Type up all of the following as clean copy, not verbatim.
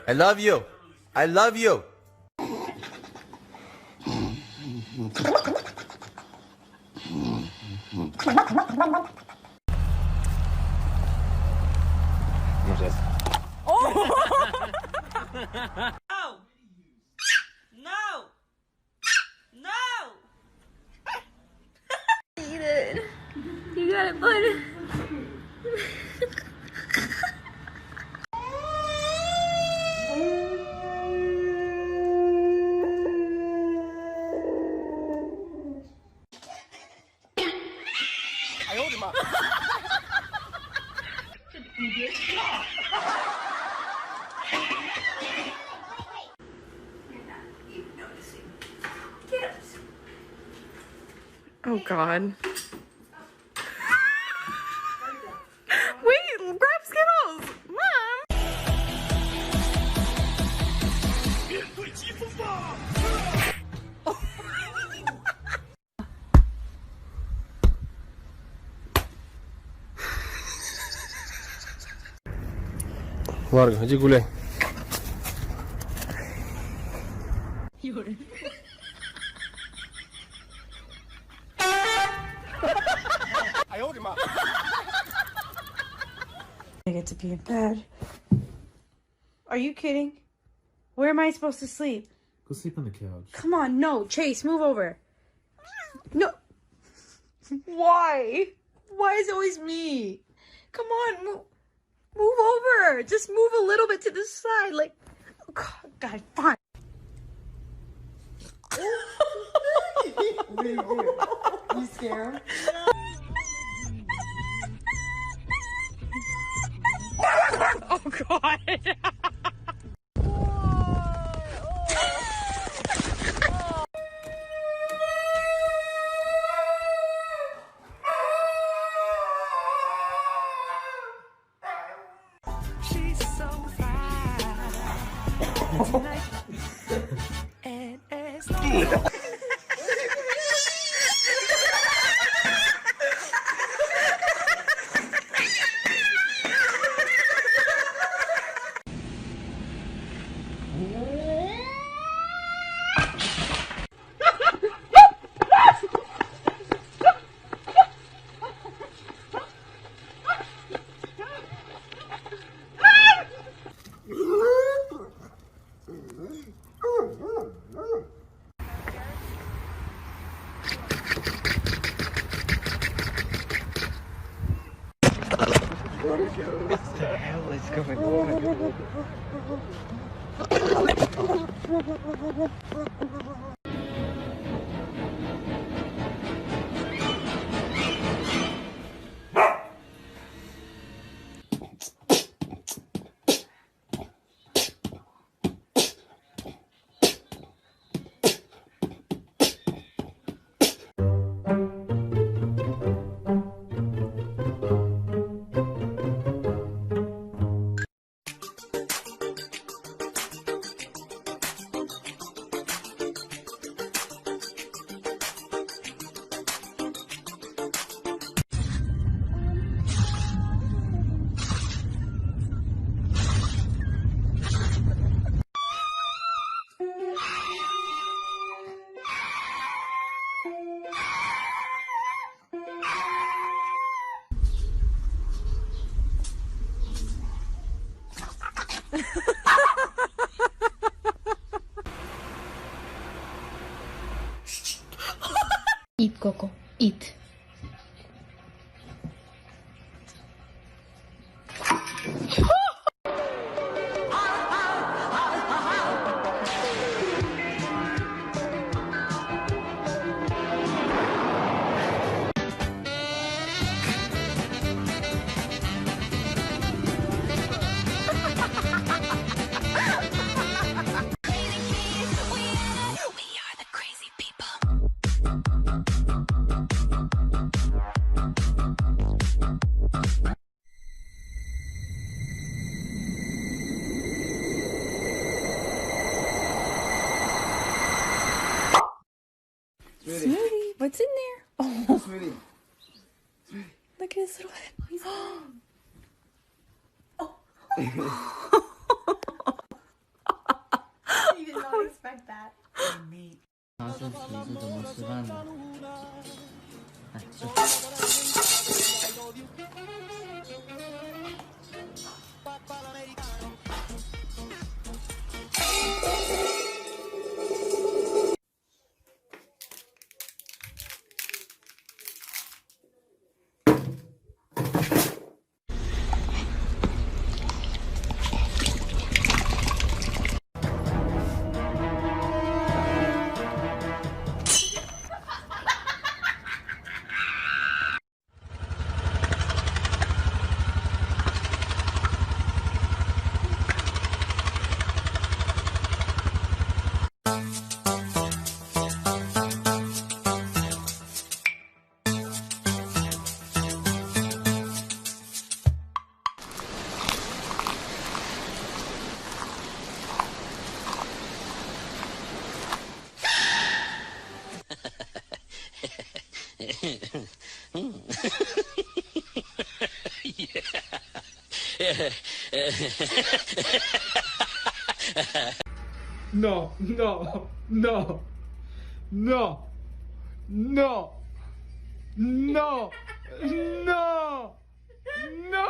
I love you. I love you. No! No! No! Eat it. You got it, bud. I hold him up. Oh God. Wait, grab Skittles! Mom! Larga, idzie gulej. I hold him up. I get to be in bed. Are you kidding? Where am I supposed to sleep? Go sleep on the couch. Come on, no. Chase, move over. No. Why? Why is it always me? Come on, move over. Just move a little bit to the side. Like, oh God, fine. You scare him? Oh God. She's so fine. And as long What the hell is going on? Eat, Coco. Eat. Smoothie, what's in there? Oh, Sweetie. look at his little head. He's You did not expect that. 它是皮是怎么吃饭的？哎，这。No, no, no, no, no, no, no, no.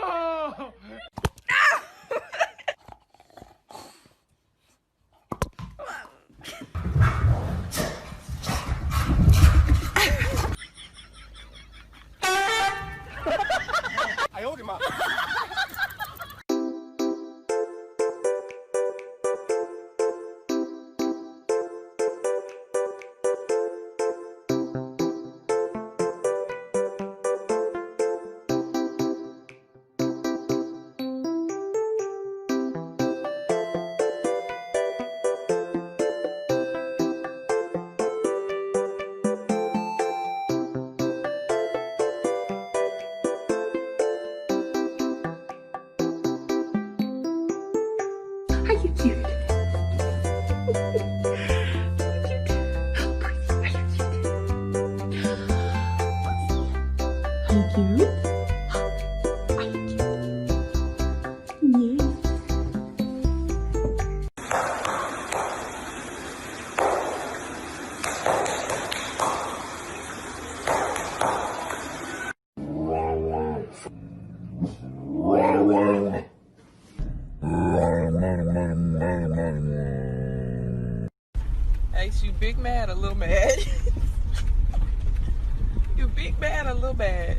Are you cute? Are you cute? Are you cute? Yes. Ask you big mad or little mad? You big mad or little mad?